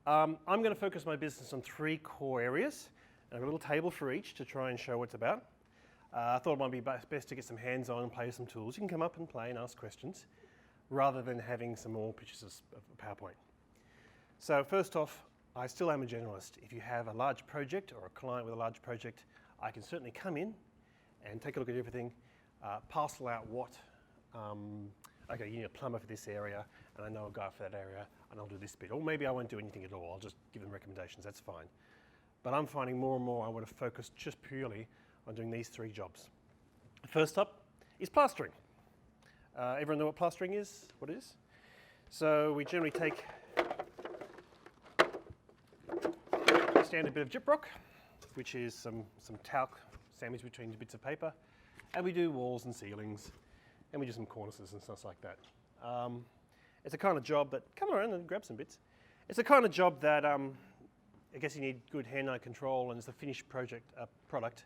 I'm going to focus my business on 3 core areas. And I've got a little table for each to try and show what it's about. I thought it might be best to get some hands-on and play with some tools. You can come up and play and ask questions rather than having some more pictures of PowerPoint. So first off, I still am a generalist. If you have a large project or a client with a large project, I can certainly come in and take a look at everything, parcel out what, okay, you need a plumber for this area, and I know a guy for that area, and I'll do this bit. Or maybe I won't do anything at all, I'll just give them recommendations, that's fine. But I'm finding more and more I want to focus just purely on doing these 3 jobs. First up is plastering. Everyone know what plastering is? What it is? So we generally take a standard bit of gyprock, which is some talc sandwiched between bits of paper, and we do walls and ceilings, and we do some cornices and stuff like that. It's a kind of job that, come around and grab some bits. It's a kind of job that I guess you need good hand-eye control, and it's a finished product.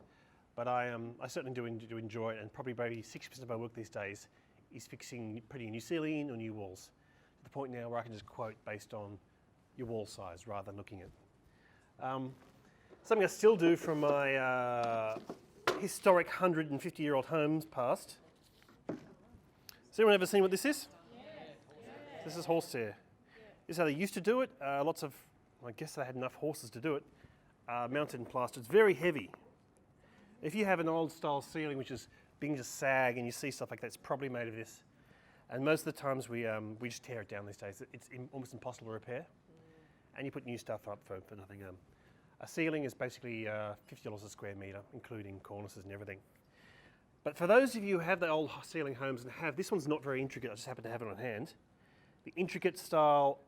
But I certainly do enjoy it, and probably maybe 60% of my work these days is putting a new ceiling or new walls. To the point now where I can just quote based on your wall size rather than looking at. Something I still do from my historic 150-year-old homes past. Has anyone ever seen what this is? Yes. This is horsehair. This is how they used to do it. I guess they had enough horses to do it, mounted in plaster. It's very heavy. If you have an old style ceiling which is beginning to sag and you see stuff like that, it's probably made of this. And most of the times we just tear it down these days. It's almost impossible to repair. And you put new stuff up for nothing. A ceiling is basically $50 a square metre, including cornices and everything. But for those of you who have the old ceiling homes and this one's not very intricate, I just happen to have it on hand. The intricate style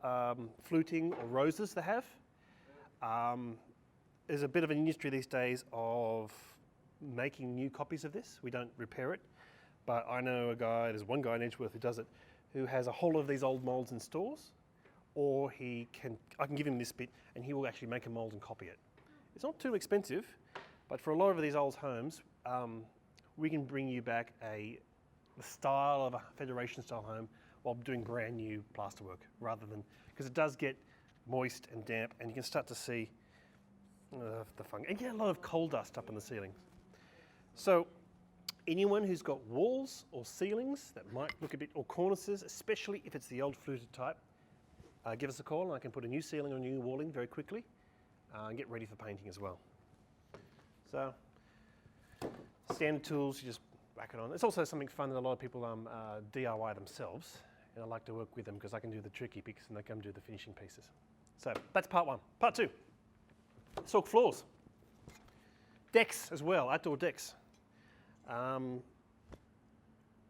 fluting or roses they have. There's a bit of an industry these days of making new copies of this. We don't repair it, but I know a guy, there's one guy in Edgeworth who does it, who has a whole lot of these old moulds in stores, or I can give him this bit and he will actually make a mould and copy it. It's not too expensive, but for a lot of these old homes, we can bring you back the style of a Federation style home while doing brand new plasterwork rather than, because it does get moist and damp and you can start to see the fungus. And you get a lot of coal dust up in the ceilings. So anyone who's got walls or ceilings that might look a bit, or cornices, especially if it's the old fluted type, give us a call and I can put a new ceiling or a new wall in very quickly and get ready for painting as well. So standard tools, you just whack it on. It's also something fun that a lot of people DIY themselves, and I like to work with them because I can do the tricky bits and they come do the finishing pieces. So that's part 1. Part 2, silk floors. Decks as well, outdoor decks. A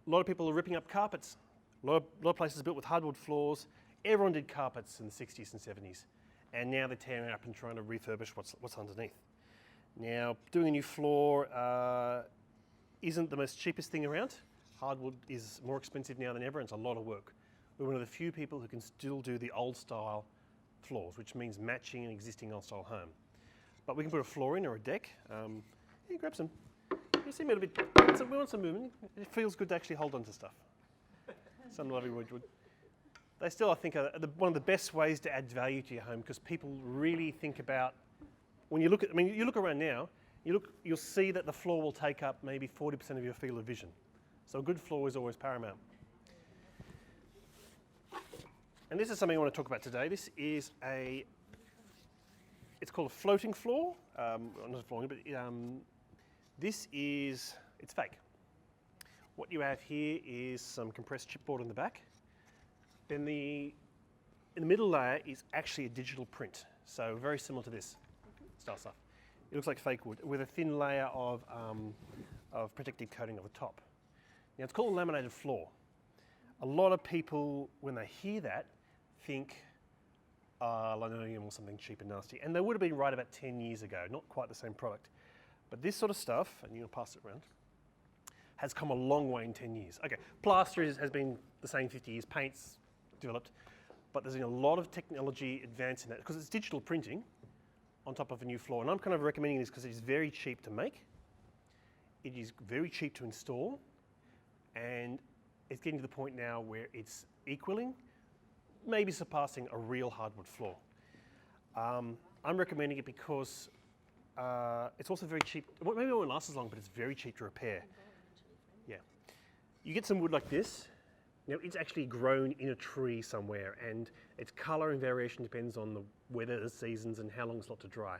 lot of people are ripping up carpets. A lot of places are built with hardwood floors. Everyone did carpets in the 60s and 70s, and now they're tearing up and trying to refurbish what's underneath. Now, doing a new floor isn't the most cheapest thing around. Hardwood is more expensive now than ever, and it's a lot of work. We're one of the few people who can still do the old style floors, which means matching an existing old style home. But we can put a floor in or a deck. Yeah, grab some. You seem a little bit, we want some movement. It feels good to actually hold on to stuff. Some lovely wood. They still, I think, are one of the best ways to add value to your home, because people really think about, when you look at, you look around now, you'll see that the floor will take up maybe 40% of your field of vision. So a good floor is always paramount. And this is something I want to talk about today. This is it's called a floating floor. Not a floor, but it's fake. What you have here is some compressed chipboard on the back. Then in the middle layer is actually a digital print. So very similar to this style stuff. It looks like fake wood with a thin layer of protective coating on the top. Now it's called a laminated floor. A lot of people, when they hear that, think linoleum or something cheap and nasty. And they would have been right about 10 years ago, not quite the same product. But this sort of stuff, and you'll pass it around, has come a long way in 10 years. Okay, plaster has been the same 50 years, paint's developed, but there's been a lot of technology advance in that, because it's digital printing on top of a new floor. And I'm kind of recommending this because it's very cheap to make, it is very cheap to install, and it's getting to the point now where it's equaling, maybe surpassing a real hardwood floor. I'm recommending it because it's also very cheap. Well, maybe it won't last as long, but it's very cheap to repair. Yeah. You get some wood like this. Now, it's actually grown in a tree somewhere, and its colour and variation depends on the weather, the seasons, and how long it's got to dry.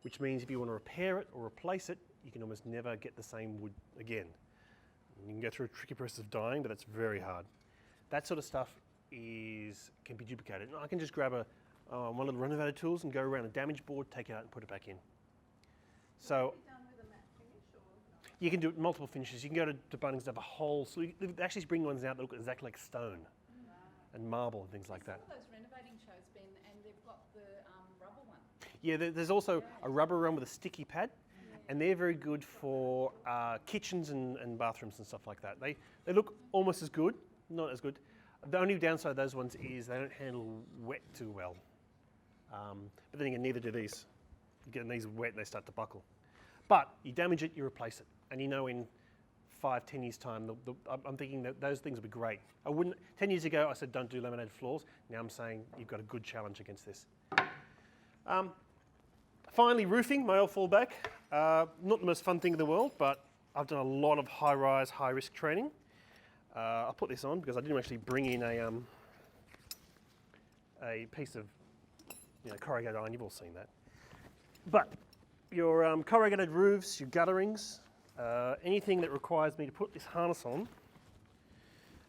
Which means if you want to repair it or replace it, you can almost never get the same wood again. You can go through a tricky process of dyeing, but that's very hard. That sort of stuff can be duplicated. And I can just grab one of the renovated tools and go around a damaged board, take it out and put it back in. So you can do it multiple finishes. You can go to Bunnings and have a whole, so they actually bring ones out that look exactly like stone and marble and things like that. Some of those renovating shows, Ben, and they've got the rubber one. Yeah, there's also a rubber one with a sticky pad, and they're very good for kitchens and bathrooms and stuff like that. They look almost as good, not as good. The only downside of those ones is they don't handle wet too well. But then again, neither do these. You get these wet and they start to buckle. But you damage it, you replace it. And you know in 5-10 years' time, I'm thinking that those things would be great. 10 years ago, I said don't do laminated floors. Now I'm saying you've got a good challenge against this. Finally, roofing, my old fallback. Not the most fun thing in the world, but I've done a lot of high-rise, high-risk training. I'll put this on because I didn't actually bring in a piece of corrugated iron. You've all seen that. But your corrugated roofs, your gutterings, anything that requires me to put this harness on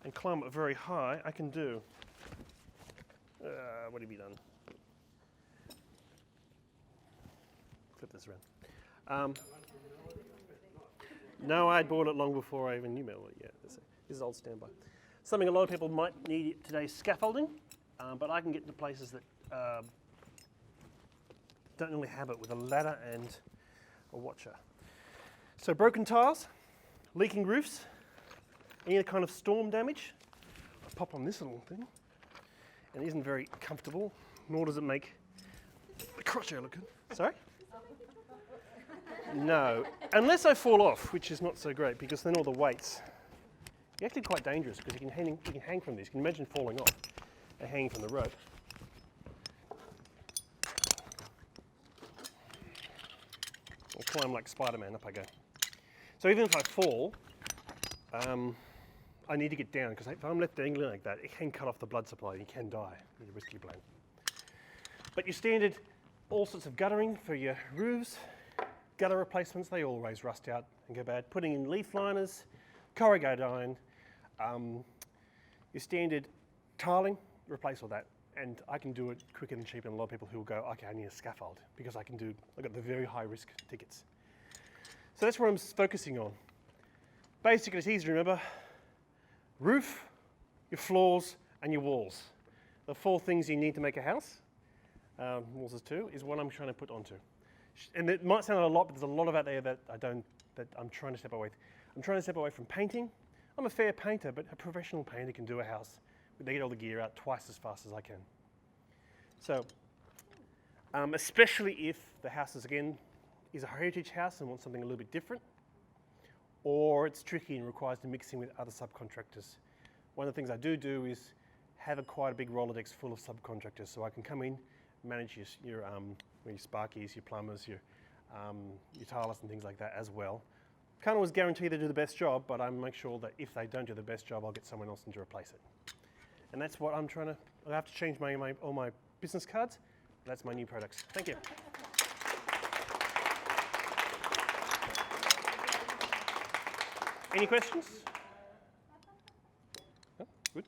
and climb up very high, I can do. What have you done? Flip this around. No, I bought it long before I even knew about it yet. This is old standby. Something a lot of people might need today is scaffolding, but I can get to places that don't really have it with a ladder and a watcher. So broken tiles, leaking roofs, any kind of storm damage. I pop on this little thing, and it isn't very comfortable, nor does it make the crotchet look good. Sorry? No, unless I fall off, which is not so great because then all the weights. It's actually quite dangerous because you can hang from this. You can imagine falling off and hanging from the rope. Or climb like Spider-Man, up I go. So even if I fall, I need to get down because if I'm left dangling like that, it can cut off the blood supply. You can die with a risky blade. But your standard, all sorts of guttering for your roofs, gutter replacements, they always rust out and go bad. Putting in leaf liners, corrugated iron, your standard tiling, replace all that. And I can do it quicker and cheaper than a lot of people who will go, okay, I need a scaffold because I've got the very high risk tickets. So that's what I'm focusing on. Basically, it's easy to remember. Roof, your floors, and your walls. The 4 things you need to make a house, walls is 2, is what I'm trying to put onto. And it might sound a lot, but there's a lot of out there that I'm trying to step away. I'm trying to step away from painting. I'm a fair painter, but a professional painter can do a house. They get all the gear out twice as fast as I can. So, especially if the house is a heritage house and wants something a little bit different, or it's tricky and requires to mix in with other subcontractors. One of the things I do is have quite a big Rolodex full of subcontractors, so I can come in, manage your sparkies, your plumbers, your tilers and things like that as well. Can't always guarantee they do the best job, but I make sure that if they don't do the best job, I'll get someone else in to replace it. And that's what I'm trying to. I have to change all my business cards. That's my new products. Thank you. Any questions? Oh, good.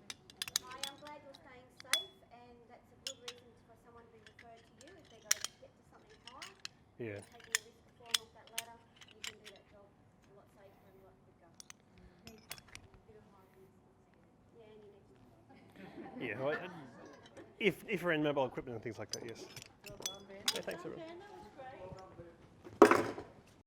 Hi, I'm glad you're staying safe, and that's a good reason for someone to be referred to you if they've got to get to something high. Yeah. Taking a risk of falling off that ladder, you can do that job a lot safer and a lot quicker. Bit of high risk. Yeah, and you need to. Yeah. Well, if we're in mobile equipment and things like that, yes. Well done, Ben. Yeah, thanks everyone.